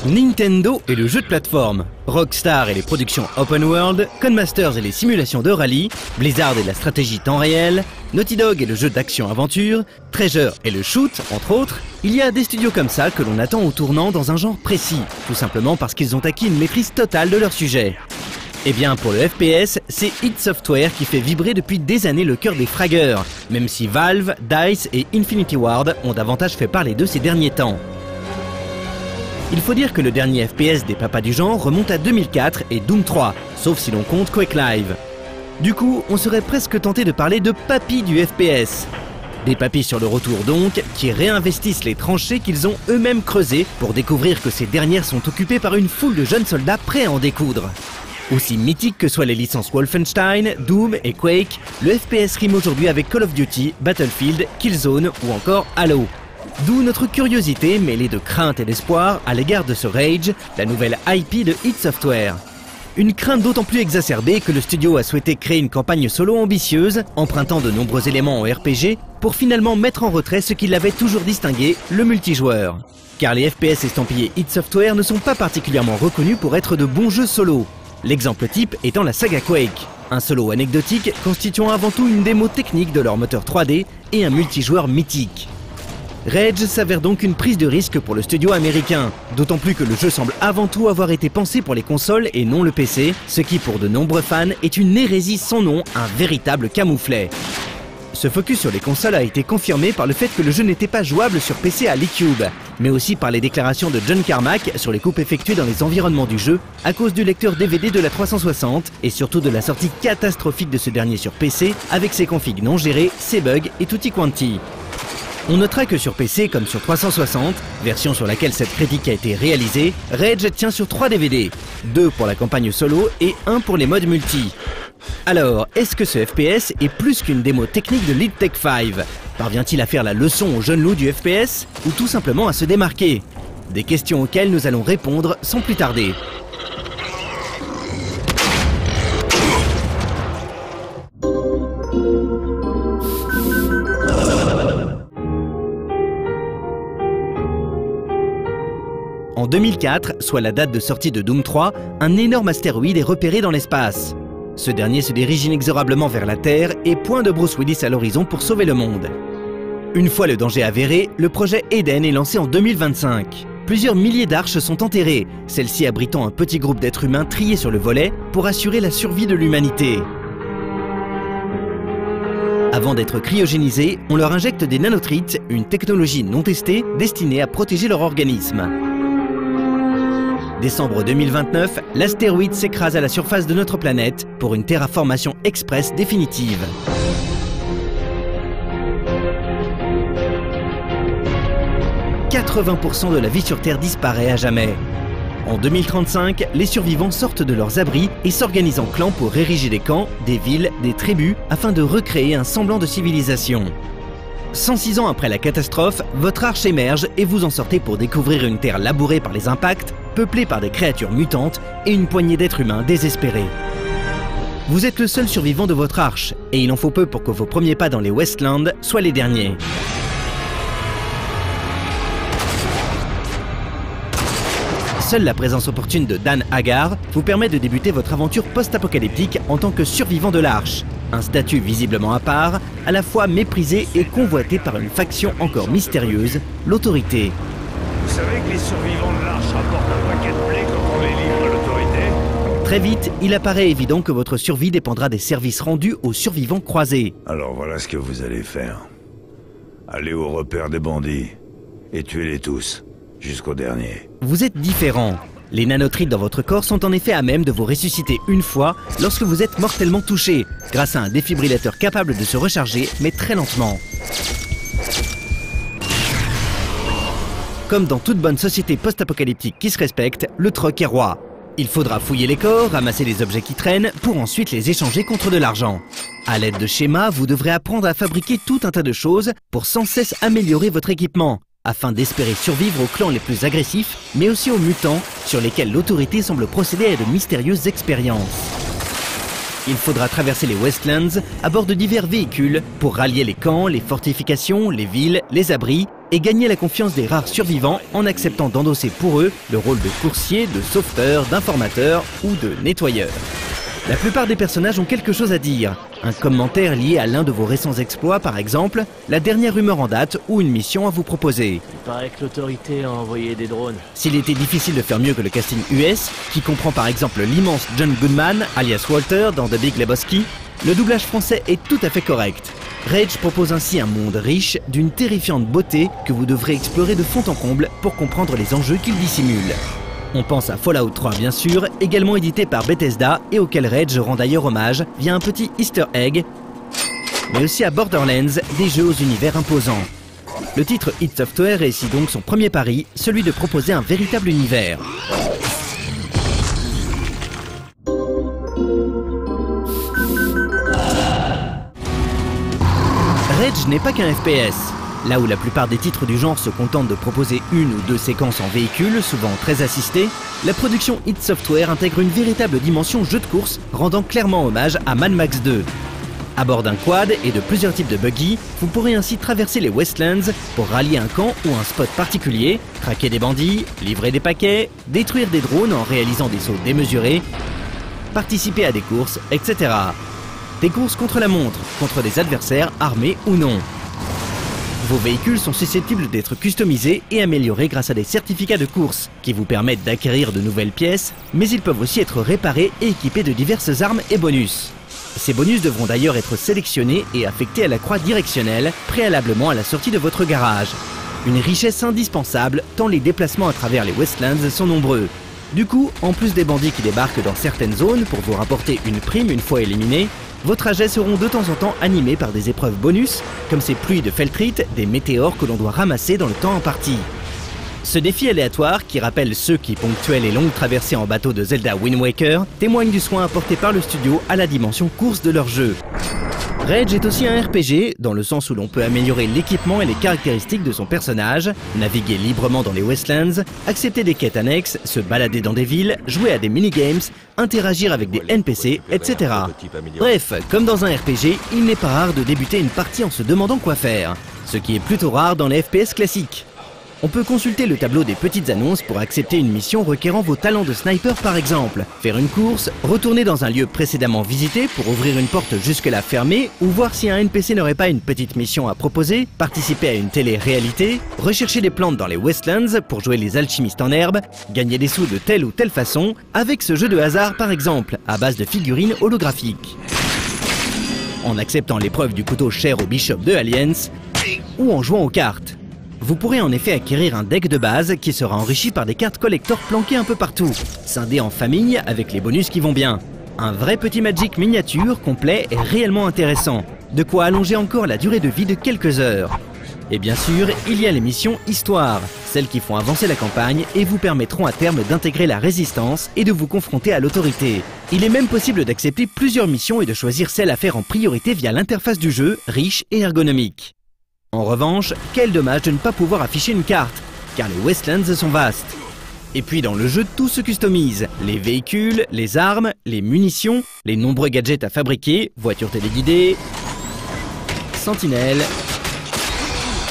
N: Nintendo et le jeu de plateforme, Rockstar et les productions open world, Codemasters et les simulations de rallye, Blizzard et la stratégie temps réel, Naughty Dog et le jeu d'action-aventure, Treasure et le shoot, entre autres, il y a des studios comme ça que l'on attend au tournant dans un genre précis, tout simplement parce qu'ils ont acquis une maîtrise totale de leur sujet. Eh bien, pour le FPS, c'est id Software qui fait vibrer depuis des années le cœur des fragueurs, même si Valve, DICE et Infinity Ward ont davantage fait parler d'eux ces derniers temps. Il faut dire que le dernier FPS des papas du genre remonte à 2004 et Doom 3, sauf si l'on compte Quake Live. Du coup, on serait presque tenté de parler de papis du FPS. Des papis sur le retour donc, qui réinvestissent les tranchées qu'ils ont eux-mêmes creusées pour découvrir que ces dernières sont occupées par une foule de jeunes soldats prêts à en découdre. Aussi mythiques que soient les licences Wolfenstein, Doom et Quake, le FPS rime aujourd'hui avec Call of Duty, Battlefield, Killzone ou encore Halo. D'où notre curiosité mêlée de crainte et d'espoir à l'égard de ce Rage, la nouvelle IP de id Software. Une crainte d'autant plus exacerbée que le studio a souhaité créer une campagne solo ambitieuse, empruntant de nombreux éléments en RPG, pour finalement mettre en retrait ce qui l'avait toujours distingué, le multijoueur. Car les FPS estampillés id Software ne sont pas particulièrement reconnus pour être de bons jeux solo. L'exemple type étant la saga Quake, un solo anecdotique constituant avant tout une démo technique de leur moteur 3D et un multijoueur mythique. Rage s'avère donc une prise de risque pour le studio américain, d'autant plus que le jeu semble avant tout avoir été pensé pour les consoles et non le PC, ce qui pour de nombreux fans est une hérésie sans nom, un véritable camouflet. Ce focus sur les consoles a été confirmé par le fait que le jeu n'était pas jouable sur PC à l'eCube, mais aussi par les déclarations de John Carmack sur les coupes effectuées dans les environnements du jeu à cause du lecteur DVD de la 360 et surtout de la sortie catastrophique de ce dernier sur PC avec ses configs non gérés, ses bugs et tutti quanti. On notera que sur PC comme sur 360, version sur laquelle cette critique a été réalisée, Rage tient sur 3 DVD, 2 pour la campagne solo et 1 pour les modes multi. Alors, est-ce que ce FPS est plus qu'une démo technique de Lead Tech 5 ? Parvient-il à faire la leçon aux jeunes loups du FPS ou tout simplement à se démarquer ? Des questions auxquelles nous allons répondre sans plus tarder. En 2004, soit la date de sortie de Doom 3, un énorme astéroïde est repéré dans l'espace. Ce dernier se dirige inexorablement vers la Terre et pointe Bruce Willis à l'horizon pour sauver le monde. Une fois le danger avéré, le projet Eden est lancé en 2025. Plusieurs milliers d'arches sont enterrées, celles-ci abritant un petit groupe d'êtres humains triés sur le volet pour assurer la survie de l'humanité. Avant d'être cryogénisés, on leur injecte des nanotrites, une technologie non testée destinée à protéger leur organisme. Décembre 2029, l'astéroïde s'écrase à la surface de notre planète pour une terraformation express définitive. « 80% de la vie sur Terre disparaît à jamais. En 2035, les survivants sortent de leurs abris et s'organisent en clans pour ériger des camps, des villes, des tribus, afin de recréer un semblant de civilisation. 106 ans après la catastrophe, votre arche émerge et vous en sortez pour découvrir une Terre labourée par les impacts, peuplée par des créatures mutantes et une poignée d'êtres humains désespérés. Vous êtes le seul survivant de votre arche, et il en faut peu pour que vos premiers pas dans les Wastelands soient les derniers. Seule la présence opportune de Dan Hagar vous permet de débuter votre aventure post-apocalyptique en tant que survivant de l'Arche. Un statut visiblement à part, à la fois méprisé et convoité par une faction encore mystérieuse, l'Autorité.
P: Vous savez que les survivants de l'Arche rapportent un paquet de blé quand on les livre à l'Autorité ?
N: Très vite, il apparaît évident que votre survie dépendra des services rendus aux survivants croisés.
Q: Alors voilà ce que vous allez faire. Allez au repère des bandits et tuez-les tous, jusqu'au dernier.
N: Vous êtes différent. Les nanotrites dans votre corps sont en effet à même de vous ressusciter une fois lorsque vous êtes mortellement touché, grâce à un défibrillateur capable de se recharger, mais très lentement. Comme dans toute bonne société post-apocalyptique qui se respecte, le troc est roi. Il faudra fouiller les corps, ramasser les objets qui traînent, pour ensuite les échanger contre de l'argent. À l'aide de schémas, vous devrez apprendre à fabriquer tout un tas de choses pour sans cesse améliorer votre équipement, afin d'espérer survivre aux clans les plus agressifs, mais aussi aux mutants, sur lesquels l'Autorité semble procéder à de mystérieuses expériences. Il faudra traverser les Wastelands à bord de divers véhicules pour rallier les camps, les fortifications, les villes, les abris, et gagner la confiance des rares survivants en acceptant d'endosser pour eux le rôle de coursier, de sauveteur, d'informateur ou de nettoyeur. La plupart des personnages ont quelque chose à dire. Un commentaire lié à l'un de vos récents exploits par exemple, la dernière rumeur en date ou une mission à vous proposer.
R: Il paraît que l'autorité a envoyé des drones.
N: S'il était difficile de faire mieux que le casting US, qui comprend par exemple l'immense John Goodman, alias Walter dans The Big Lebowski, le doublage français est tout à fait correct. Rage propose ainsi un monde riche, d'une terrifiante beauté que vous devrez explorer de fond en comble pour comprendre les enjeux qu'il dissimule. On pense à Fallout 3 bien sûr, également édité par Bethesda et auquel Rage rend d'ailleurs hommage via un petit easter egg, mais aussi à Borderlands, des jeux aux univers imposants. Le titre id Software réussit donc son premier pari, celui de proposer un véritable univers. Rage n'est pas qu'un FPS. Là où la plupart des titres du genre se contentent de proposer une ou deux séquences en véhicule, souvent très assistées, la production id Software intègre une véritable dimension jeu de course, rendant clairement hommage à Mad Max 2. À bord d'un quad et de plusieurs types de buggy, vous pourrez ainsi traverser les Westlands pour rallier un camp ou un spot particulier, traquer des bandits, livrer des paquets, détruire des drones en réalisant des sauts démesurés, participer à des courses, etc. Des courses contre la montre, contre des adversaires armés ou non. Vos véhicules sont susceptibles d'être customisés et améliorés grâce à des certificats de course qui vous permettent d'acquérir de nouvelles pièces, mais ils peuvent aussi être réparés et équipés de diverses armes et bonus. Ces bonus devront d'ailleurs être sélectionnés et affectés à la croix directionnelle préalablement à la sortie de votre garage. Une richesse indispensable tant les déplacements à travers les Westlands sont nombreux. Du coup, en plus des bandits qui débarquent dans certaines zones pour vous rapporter une prime une fois éliminés, vos trajets seront de temps en temps animés par des épreuves bonus, comme ces pluies de feltrites, des météores que l'on doit ramasser dans le temps imparti. Ce défi aléatoire, qui rappelle ceux qui ponctuaient les longues traversées en bateau de Zelda Wind Waker, témoigne du soin apporté par le studio à la dimension course de leur jeu. Rage est aussi un RPG, dans le sens où l'on peut améliorer l'équipement et les caractéristiques de son personnage, naviguer librement dans les Westlands, accepter des quêtes annexes, se balader dans des villes, jouer à des minigames, interagir avec des NPC, etc. Bref, comme dans un RPG, il n'est pas rare de débuter une partie en se demandant quoi faire, ce qui est plutôt rare dans les FPS classiques. On peut consulter le tableau des petites annonces pour accepter une mission requérant vos talents de sniper par exemple, faire une course, retourner dans un lieu précédemment visité pour ouvrir une porte jusque-là fermée ou voir si un NPC n'aurait pas une petite mission à proposer, participer à une télé-réalité, rechercher des plantes dans les Westlands pour jouer les alchimistes en herbe, gagner des sous de telle ou telle façon, avec ce jeu de hasard par exemple, à base de figurines holographiques. En acceptant l'épreuve du couteau cher au Bishop de Aliens, ou en jouant aux cartes. Vous pourrez en effet acquérir un deck de base qui sera enrichi par des cartes collector planquées un peu partout, scindées en famille avec les bonus qui vont bien. Un vrai petit Magic miniature, complet et réellement intéressant, de quoi allonger encore la durée de vie de quelques heures. Et bien sûr, il y a les missions Histoire, celles qui font avancer la campagne et vous permettront à terme d'intégrer la résistance et de vous confronter à l'autorité. Il est même possible d'accepter plusieurs missions et de choisir celle à faire en priorité via l'interface du jeu, riche et ergonomique. En revanche, quel dommage de ne pas pouvoir afficher une carte, car les Westlands sont vastes. Et puis dans le jeu, tout se customise. Les véhicules, les armes, les munitions, les nombreux gadgets à fabriquer, voitures téléguidées, sentinelles,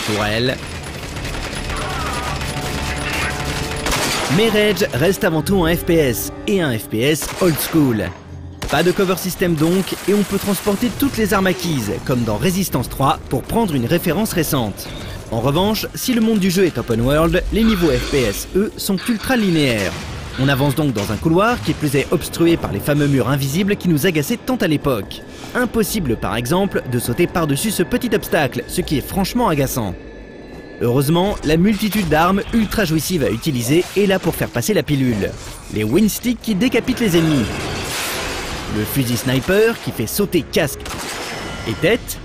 N: tourelles. Mais Rage reste avant tout un FPS, et un FPS old school. Pas de cover system donc, et on peut transporter toutes les armes acquises, comme dans Resistance 3, pour prendre une référence récente. En revanche, si le monde du jeu est open world, les niveaux FPS, eux, sont ultra linéaires. On avance donc dans un couloir qui plus est obstrué par les fameux murs invisibles qui nous agaçaient tant à l'époque. Impossible par exemple de sauter par-dessus ce petit obstacle, ce qui est franchement agaçant. Heureusement, la multitude d'armes ultra jouissives à utiliser est là pour faire passer la pilule. Les windsticks qui décapitent les ennemis. Le fusil sniper qui fait sauter casque et tête,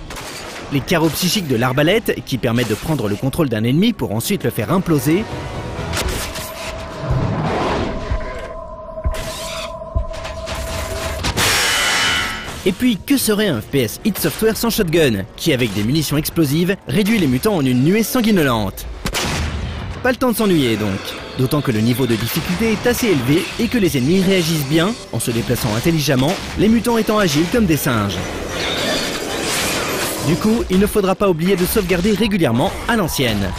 N: les carreaux psychiques de l'arbalète qui permettent de prendre le contrôle d'un ennemi pour ensuite le faire imploser, et puis que serait un FPS id Software sans shotgun, qui avec des munitions explosives réduit les mutants en une nuée sanguinolente. Pas le temps de s'ennuyer donc. D'autant que le niveau de difficulté est assez élevé et que les ennemis réagissent bien, en se déplaçant intelligemment, les mutants étant agiles comme des singes. Du coup, il ne faudra pas oublier de sauvegarder régulièrement à l'ancienne.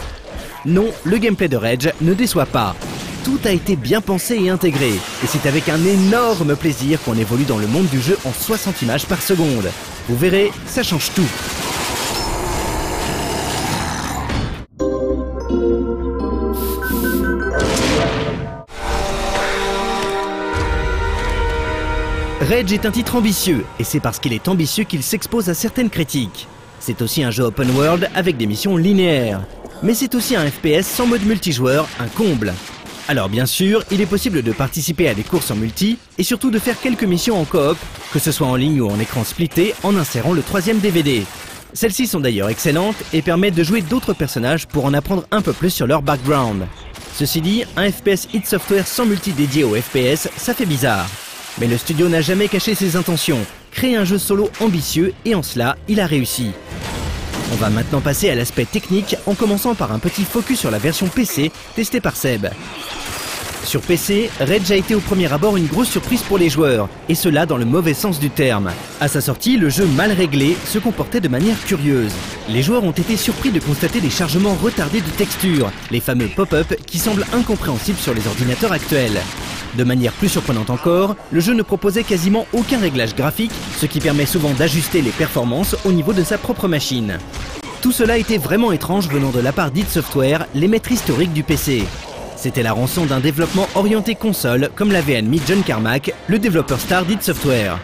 N: Non, le gameplay de Rage ne déçoit pas. Tout a été bien pensé et intégré, et c'est avec un énorme plaisir qu'on évolue dans le monde du jeu en 60 images par seconde. Vous verrez, ça change tout. Rage est un titre ambitieux, et c'est parce qu'il est ambitieux qu'il s'expose à certaines critiques. C'est aussi un jeu open world avec des missions linéaires. Mais c'est aussi un FPS sans mode multijoueur, un comble. Alors bien sûr, il est possible de participer à des courses en multi, et surtout de faire quelques missions en coop, que ce soit en ligne ou en écran splitté, en insérant le 3e DVD. Celles-ci sont d'ailleurs excellentes et permettent de jouer d'autres personnages pour en apprendre un peu plus sur leur background. Ceci dit, un FPS id Software sans multi dédié au FPS, ça fait bizarre. Mais le studio n'a jamais caché ses intentions, créer un jeu solo ambitieux et en cela, il a réussi. On va maintenant passer à l'aspect technique en commençant par un petit focus sur la version PC testée par Seb. Sur PC, Rage a été au premier abord une grosse surprise pour les joueurs, et cela dans le mauvais sens du terme. À sa sortie, le jeu mal réglé se comportait de manière curieuse. Les joueurs ont été surpris de constater des chargements retardés de textures, les fameux pop-up qui semblent incompréhensibles sur les ordinateurs actuels. De manière plus surprenante encore, le jeu ne proposait quasiment aucun réglage graphique, ce qui permet souvent d'ajuster les performances au niveau de sa propre machine. Tout cela était vraiment étrange venant de la part d'id Software, les maîtres historiques du PC. C'était la rançon d'un développement orienté console, comme l'avait admis John Carmack, le développeur star d'id Software.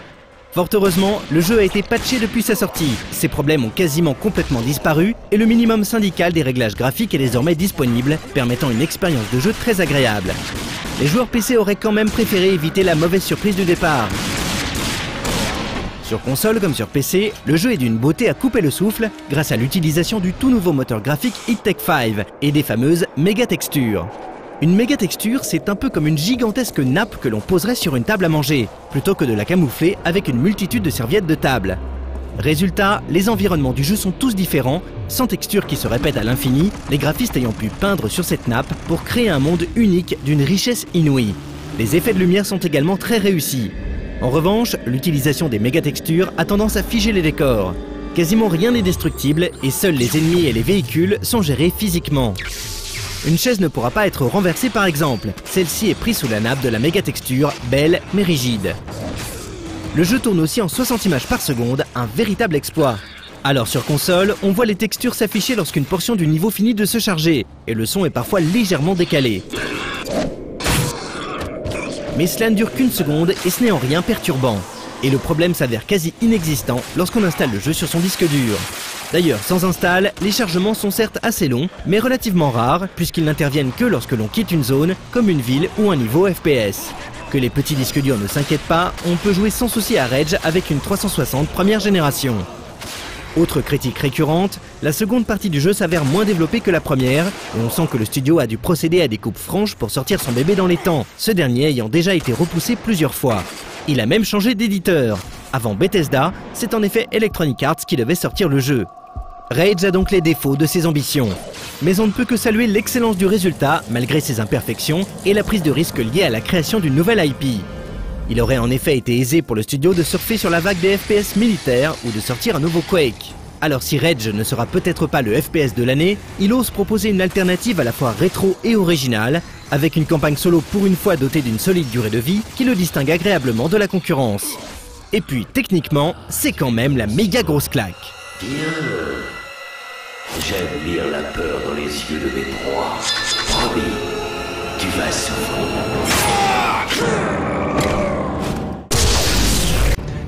N: Fort heureusement, le jeu a été patché depuis sa sortie, ses problèmes ont quasiment complètement disparu et le minimum syndical des réglages graphiques est désormais disponible, permettant une expérience de jeu très agréable. Les joueurs PC auraient quand même préféré éviter la mauvaise surprise du départ. Sur console comme sur PC, le jeu est d'une beauté à couper le souffle grâce à l'utilisation du tout nouveau moteur graphique id Tech 5 et des fameuses méga-textures. Une méga-texture, c'est un peu comme une gigantesque nappe que l'on poserait sur une table à manger, plutôt que de la camoufler avec une multitude de serviettes de table. Résultat, les environnements du jeu sont tous différents, sans texture qui se répète à l'infini, les graphistes ayant pu peindre sur cette nappe pour créer un monde unique d'une richesse inouïe. Les effets de lumière sont également très réussis. En revanche, l'utilisation des méga-textures a tendance à figer les décors. Quasiment rien n'est destructible et seuls les ennemis et les véhicules sont gérés physiquement. Une chaise ne pourra pas être renversée par exemple, celle-ci est prise sous la nappe de la méga-texture, belle mais rigide. Le jeu tourne aussi en 60 images par seconde, un véritable exploit. Alors sur console, on voit les textures s'afficher lorsqu'une portion du niveau finit de se charger, et le son est parfois légèrement décalé. Mais cela ne dure qu'une seconde et ce n'est en rien perturbant. Et le problème s'avère quasi inexistant lorsqu'on installe le jeu sur son disque dur. D'ailleurs, sans install, les chargements sont certes assez longs, mais relativement rares, puisqu'ils n'interviennent que lorsque l'on quitte une zone, comme une ville ou un niveau FPS. Que les petits disques durs ne s'inquiètent pas, on peut jouer sans souci à Rage avec une 360 première génération. Autre critique récurrente, la seconde partie du jeu s'avère moins développée que la première, et on sent que le studio a dû procéder à des coupes franches pour sortir son bébé dans les temps, ce dernier ayant déjà été repoussé plusieurs fois. Il a même changé d'éditeur. Avant Bethesda, c'est en effet Electronic Arts qui devait sortir le jeu. Rage a donc les défauts de ses ambitions. Mais on ne peut que saluer l'excellence du résultat, malgré ses imperfections, et la prise de risque liée à la création d'une nouvelle IP. Il aurait en effet été aisé pour le studio de surfer sur la vague des FPS militaires ou de sortir un nouveau Quake. Alors si Rage ne sera peut-être pas le FPS de l'année, il ose proposer une alternative à la fois rétro et originale, avec une campagne solo pour une fois dotée d'une solide durée de vie qui le distingue agréablement de la concurrence. Et puis techniquement, c'est quand même la méga grosse claque.
H: J'aime lire la peur dans les yeux de mes proies. Promis, tu vas souffrir.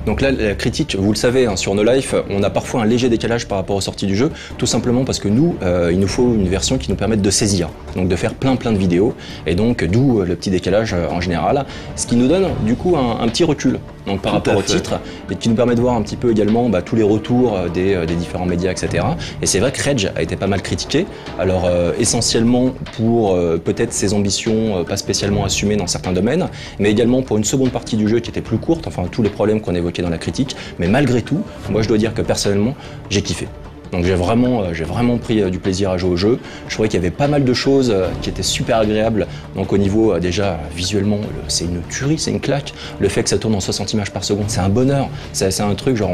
A: Donc là, la critique, vous le savez, sur No Life, on a parfois un léger décalage par rapport aux sorties du jeu, tout simplement parce que nous, il nous faut une version qui nous permette de saisir, donc de faire plein de vidéos, et donc d'où le petit décalage en général, ce qui nous donne du coup un petit recul donc, par rapport au titre, et qui nous permet de voir un petit peu également tous les retours des différents médias, etc. Et c'est vrai que Rage a été pas mal critiqué, alors essentiellement pour peut-être ses ambitions pas spécialement assumées dans certains domaines, mais également pour une seconde partie du jeu qui était plus courte, enfin tous les problèmes qu'on évoquait dans la critique, mais malgré tout, moi je dois dire que personnellement, j'ai kiffé. Donc j'ai vraiment pris du plaisir à jouer au jeu. Je trouvais qu'il y avait pas mal de choses qui étaient super agréables. Donc au niveau déjà visuellement, c'est une tuerie, c'est une claque. Le fait que ça tourne en 60 images par seconde, c'est un bonheur. C'est un truc genre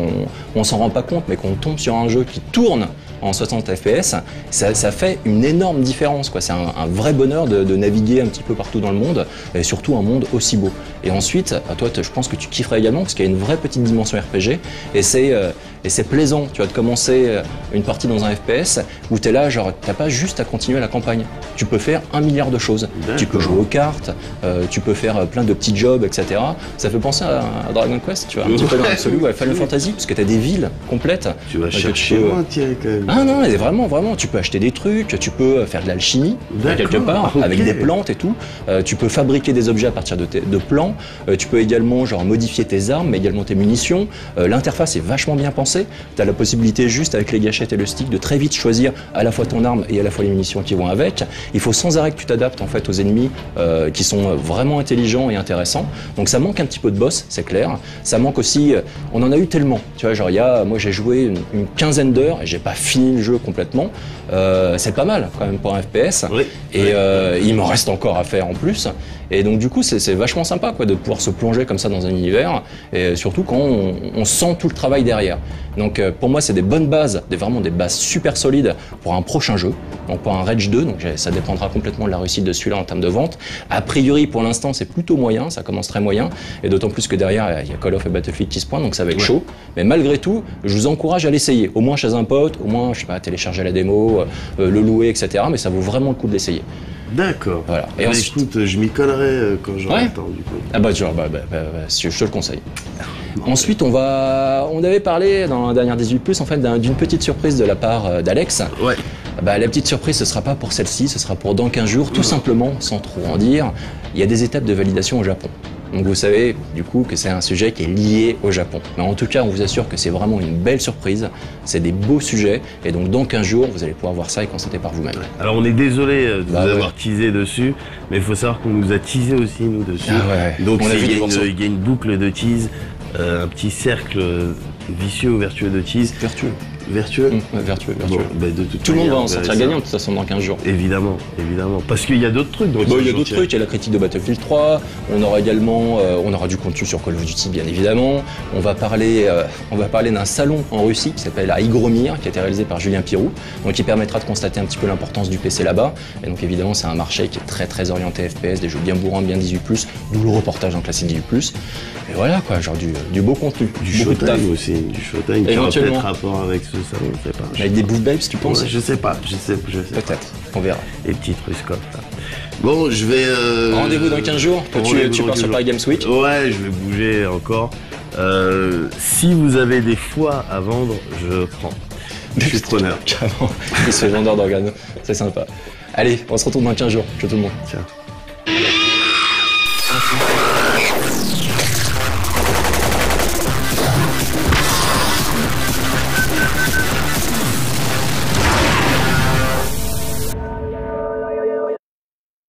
A: on s'en rend pas compte, mais qu'on tombe sur un jeu qui tourne en 60 FPS, ça fait une énorme différence, quoi. C'est un vrai bonheur de naviguer un petit peu partout dans le monde, et surtout un monde aussi beau. Et ensuite, toi, je pense que tu kifferais également, parce qu'il y a une vraie petite dimension RPG, et c'est plaisant, tu vas te commencer une partie dans un FPS, où tu es là, genre, t'as pas juste à continuer la campagne. Tu peux faire 1 milliard de choses. Tu peux jouer aux cartes, tu peux faire plein de petits jobs, etc. Ça fait penser à Dragon Quest, tu vois, un petit peu dans l'absolu, ou à Final Fantasy, parce que tu as des villes complètes.
B: Tu vas chercher loin, Thierry, quand même.
A: Ah non, mais vraiment, tu peux acheter des trucs, tu peux faire de l'alchimie, quelque part, avec des plantes et tout. Tu peux fabriquer des objets à partir de plants. Tu peux également, genre, modifier tes armes, mais également tes munitions. L'interface est vachement bien pensée. Tu as la possibilité, juste avec les gâchettes et le stick, de très vite choisir à la fois ton arme et à la fois les munitions qui vont avec. Il faut sans arrêt que tu t'adaptes en fait aux ennemis qui sont vraiment intelligents et intéressants. Donc ça manque un petit peu de boss, c'est clair. Ça manque aussi, on en a eu tellement. Tu vois, genre moi j'ai joué une quinzaine d'heures et j'ai pas fini le jeu complètement. C'est pas mal quand même pour un FPS. Oui. Et il m'en reste encore à faire en plus. Et donc du coup c'est vachement sympa, quoi, de pouvoir se plonger comme ça dans un univers, et surtout quand on sent tout le travail derrière. Donc pour moi c'est des bonnes bases, vraiment des bases super solides pour un prochain jeu, donc pour un Rage 2, donc ça dépendra complètement de la réussite de celui-là en termes de vente. A priori pour l'instant c'est plutôt moyen, ça commence très moyen, et d'autant plus que derrière il y a Call of et Battlefield qui se pointent, donc ça va être chaud. Mais malgré tout, je vous encourage à l'essayer, au moins chez un pote, au moins je sais pas, télécharger la démo, le louer, etc. Mais ça vaut vraiment le coup de l'essayer.
B: D'accord.
A: Voilà.
B: Et ensuite, écoute, je m'y collerai quand j'aurai le temps, du coup.
A: Ah bah, je te le conseille. Ensuite, on avait parlé dans la dernière 18+, en fait, d'une petite surprise de la part d'Alex.
B: Ouais.
A: Bah, la petite surprise, ce sera pas pour celle-ci, ce sera pour dans 15 jours, tout simplement, sans trop en dire. Il y a des étapes de validation au Japon. Donc vous savez du coup que c'est un sujet qui est lié au Japon. Mais en tout cas, on vous assure que c'est vraiment une belle surprise, c'est des beaux sujets, et donc dans 15 jours, vous allez pouvoir voir ça et constater par vous-même.
B: Alors on est désolé de vous avoir teasé dessus, mais il faut savoir qu'on nous a teasé aussi nous dessus. Donc il y a une boucle de tease, un petit cercle vicieux ou vertueux de tease. Vertueux.
A: Vertueux.
B: Bon, bah
A: tout le monde va en sortir gagnant de toute façon dans 15 jours.
B: Évidemment. Parce qu'il y a d'autres trucs.
A: Il y a d'autres trucs, il y a la critique de Battlefield 3, on aura également du contenu sur Call of Duty bien évidemment. On va parler d'un salon en Russie qui s'appelle Hygromir, qui a été réalisé par Julien Pirou, donc qui permettra de constater un petit peu l'importance du PC là-bas. Et donc évidemment c'est un marché qui est très très orienté FPS, des jeux bien bourrins, bien 18+, d'où le reportage en classique 18+. Et voilà quoi, genre du beau contenu.
B: Du showtime aussi, du showtime qui aura peut-être rapport avec ce salon, je sais pas.
A: Avec des booth babes, tu penses?
B: Ouais, je sais pas.
A: Peut-être, on verra.
B: Les petites Ruskov là. Bon, je vais...
A: Rendez-vous dans 15 jours, tu pars sur Paris Games Week.
B: Ouais, je vais bouger encore. Si vous avez des foies à vendre, je prends. Je suis preneur.
A: Carrément, il se fait vendeur d'organes, c'est sympa. Allez, on se retrouve dans 15 jours, ciao tout le monde.
B: Ciao.